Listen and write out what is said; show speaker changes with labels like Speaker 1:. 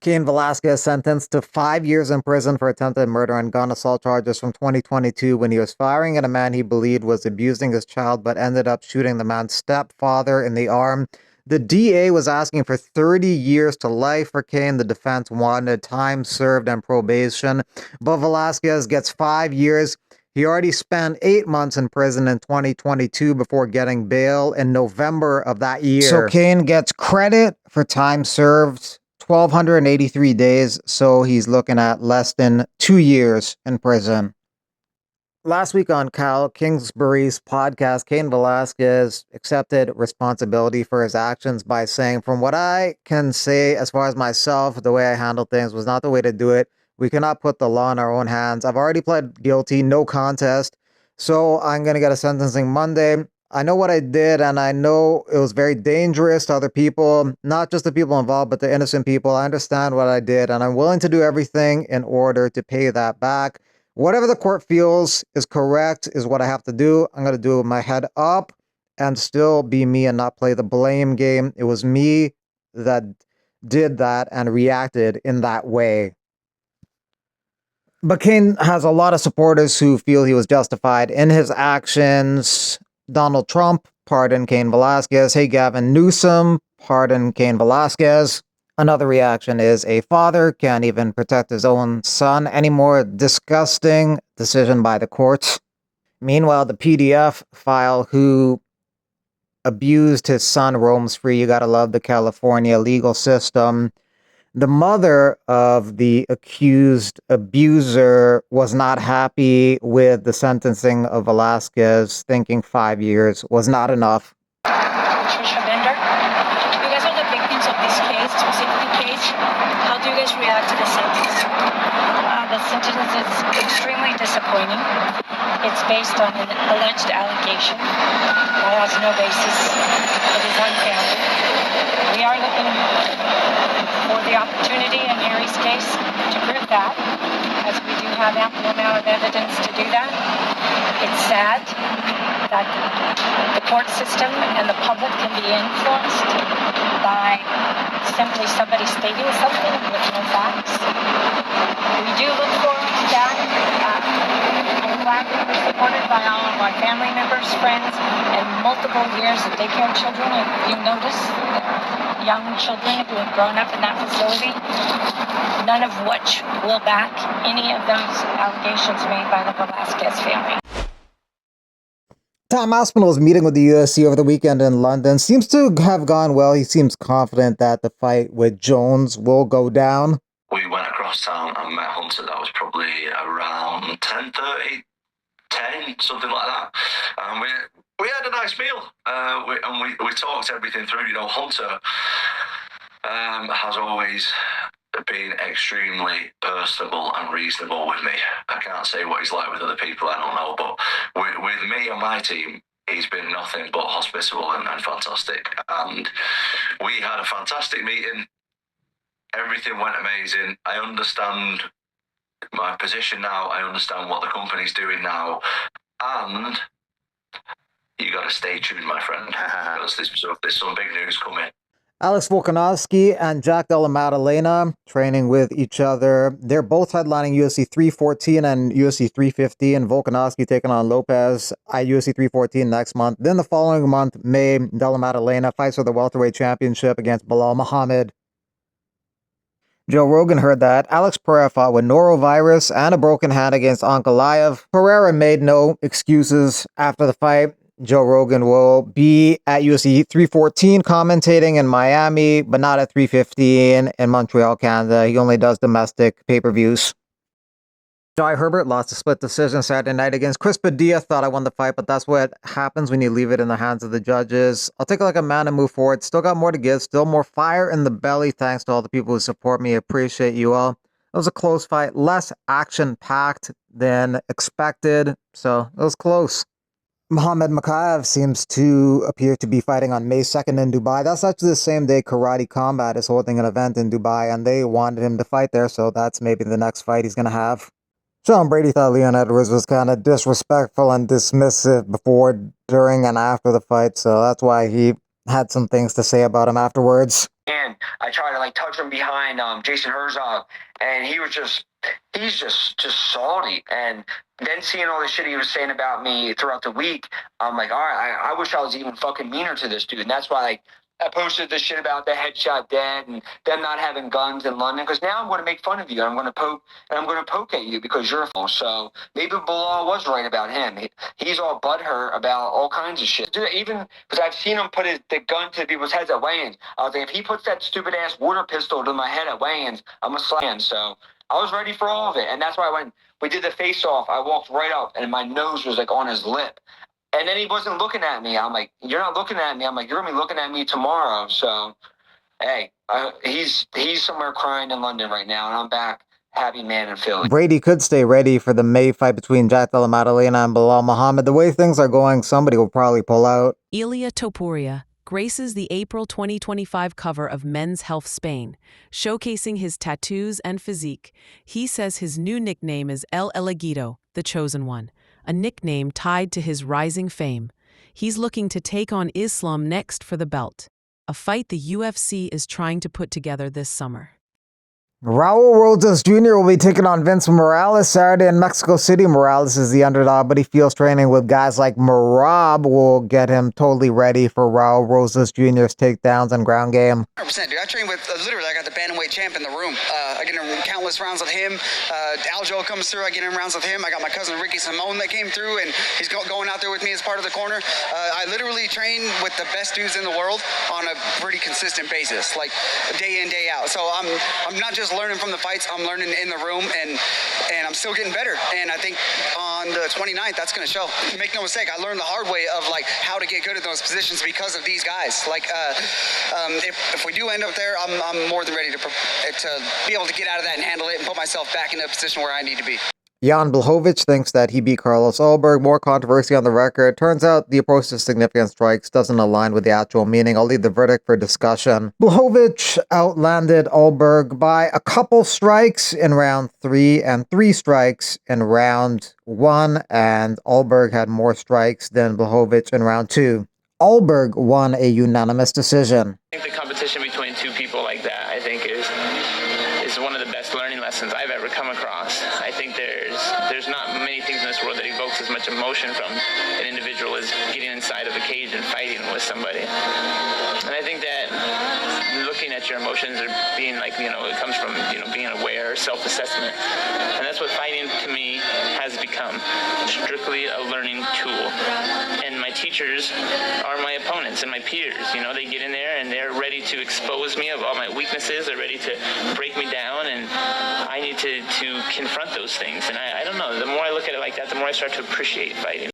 Speaker 1: Cain Velasquez sentenced to 5 years in prison for attempted murder and gun assault charges from 2022 when he was firing at a man he believed was abusing his child but ended up shooting the man's stepfather in the arm. The DA was asking for 30 years to life for Cain. The defense wanted time served and probation, but Velasquez gets 5 years. He already spent 8 months in prison in 2022 before getting bail in November of that year. So Cain gets credit for time served, 1,283 days, so he's looking at less than 2 years in prison. Last week on Cal Kingsbury's podcast, Cain Velasquez accepted responsibility for his actions by saying, "From what I can say as far as myself, the way I handled things was not the way to do it. We cannot put the law in our own hands. I've already pled guilty, no contest. So I'm going to get a sentencing Monday. I know what I did, and I know it was very dangerous to other people, not just the people involved, but the innocent people. I understand what I did, and I'm willing to do everything in order to pay that back. Whatever the court feels is correct is what I have to do. I'm going to do it with my head up and still be me and not play the blame game. It was me that did that and reacted in that way." But Cain has a lot of supporters who feel he was justified in his actions. Donald Trump pardoned Cain Velasquez. Hey, Gavin Newsom pardoned Cain Velasquez. Another reaction is a father can't even protect his own son anymore. Disgusting decision by the courts. Meanwhile, the PDF file who abused his son roams free. You gotta love the California legal system. The mother of the accused abuser was not happy with the sentencing of Velasquez, thinking 5 years was not enough.
Speaker 2: React to the sentence. The sentence is extremely disappointing. It's based on an alleged allegation that has no basis. It is unfounded. We are looking for the opportunity in Harry's case to prove that, as we do have ample amount of evidence to do that. It's sad that the court system and the public can be influenced by simply somebody stating something with no facts. We do look forward to that. I'm glad that we're supported by all of our family members, friends, and multiple years of daycare children. If you notice, young children who have grown up in that facility, none of which will back any of those allegations made by the Velasquez family.
Speaker 1: Tom Aspinall's meeting with the UFC over the weekend in London seems to have gone well. He seems confident that the fight with Jones will go down.
Speaker 3: We went across town and met Hunter. That was probably around 10:30, 10, something like that. And we had a nice meal. We talked everything through. You know, Hunter has always been extremely personable and reasonable with me. I can't say what he's like with other people, I don't know, but with me and my team, he's been nothing but hospitable and fantastic. And we had a fantastic meeting. Everything went amazing. I understand my position now. I understand what the company's doing now. And you got to stay tuned, my friend, because there's some big news coming.
Speaker 1: Alex Volkanovski and Jack Della Maddalena training with each other. They're both headlining UFC 314 and UFC 315. Volkanovski taking on Lopez at UFC 314 next month. Then the following month, May, Della Maddalena fights for the welterweight championship against Bilal Muhammad. Joe Rogan heard that. Alex Pereira fought with norovirus and a broken hand against Ankalaev. Pereira made no excuses after the fight. Joe Rogan will be at UFC 314 commentating in Miami, but not at 315 in Montreal, Canada. He only does domestic pay-per-views. Jai Herbert lost a split decision Saturday night against Chris Padilla. Thought I won the fight, but that's what happens when you leave it in the hands of the judges. I'll take it like a man and move forward. Still got more to give. Still more fire in the belly. Thanks to all the people who support me. Appreciate you all. It was a close fight. Less action-packed than expected, so it was close. Muhammad Makaev seems to appear to be fighting on May 2nd in Dubai. That's actually the same day Karate Combat is holding an event in Dubai, and they wanted him to fight there, so that's maybe the next fight he's going to have. Sean Brady thought Leon Edwards was kind of disrespectful and dismissive before, during, and after the fight, so that's why he had some things to say about him afterwards.
Speaker 4: And I tried to like touch him behind Jason Herzog, and he's just salty. And then seeing all the shit he was saying about me throughout the week, I'm like, all right, I wish I was even fucking meaner to this dude. And that's why like I posted this shit about the headshot dead and them not having guns in London, because now I'm going to make fun of you. I'm going to poke at you because you're a fool. So maybe Bilal was right about him. He's all butthurt about all kinds of shit. Dude, even because I've seen him put the gun to people's heads at weigh-ins. I was like, if he puts that stupid ass water pistol to my head at weigh-ins, I'm a slam. So I was ready for all of it, and that's why when we did the face-off, I walked right up, and my nose was like on his lip. And then he wasn't looking at me. I'm like, you're not looking at me. I'm like, you're going to be looking at me tomorrow. So, hey, he's somewhere crying in London right now, and I'm back, happy man in Philly.
Speaker 1: Brady could stay ready for the May fight between Jack Della Maddalena and Bilal Muhammad. The way things are going, somebody will probably pull out.
Speaker 5: Ilia Topuria graces the April 2025 cover of Men's Health Spain, showcasing his tattoos and physique. He says his new nickname is El Elegido, the Chosen One, a nickname tied to his rising fame. He's looking to take on Islam next for the belt, a fight the UFC is trying to put together this summer.
Speaker 1: Raul Rosas Jr. will be taking on Vince Morales Saturday in Mexico City. Morales is the underdog, but he feels training with guys like Marab will get him totally ready for Raul Rosas Jr.'s takedowns and ground game.
Speaker 6: 100%, dude. I train with, literally, I got the bantamweight champ in the room. I get in countless rounds with him. Aljo comes through, I get in rounds with him. I got my cousin Ricky Simone that came through, and he's going out there with me as part of the corner. I literally train with the best dudes in the world on a pretty consistent basis, like day in, day out. So I'm not just learning from the fights, I'm learning in the room, and I'm still getting better. And I think on the 29th, that's going to show. Make no mistake, I learned the hard way of like how to get good at those positions because of these guys. Like if we do end up there, I'm more than ready to be able to get out of that and handle it and put myself back in a position where I need to be.
Speaker 1: Jan Blachowicz thinks that he beat Carlos Ulberg. More controversy on the record. Turns out the approach to significant strikes doesn't align with the actual meaning. I'll leave the verdict for discussion. Blachowicz outlanded Ulberg by a couple strikes in round 3 and 3 strikes in round 1, and Ulberg had more strikes than Blachowicz in round 2. Ulberg won a unanimous decision.
Speaker 7: I think the competition between two people like that, I think, is one of the best learning lessons I've ever come across. I think there's not many things in this world that evokes as much emotion from an individual as getting inside of a cage and fighting with somebody. And I think that looking at your emotions or being like, it comes from, being aware, self-assessment. And that's what fighting to me has become. Strictly a learning tool. And my teachers are my opponents and my peers. They get in there and they're ready to expose me of all my weaknesses. They're ready to break me down, and I need to confront those things. And I don't know, the more I look at it like that, the more I start to appreciate fighting.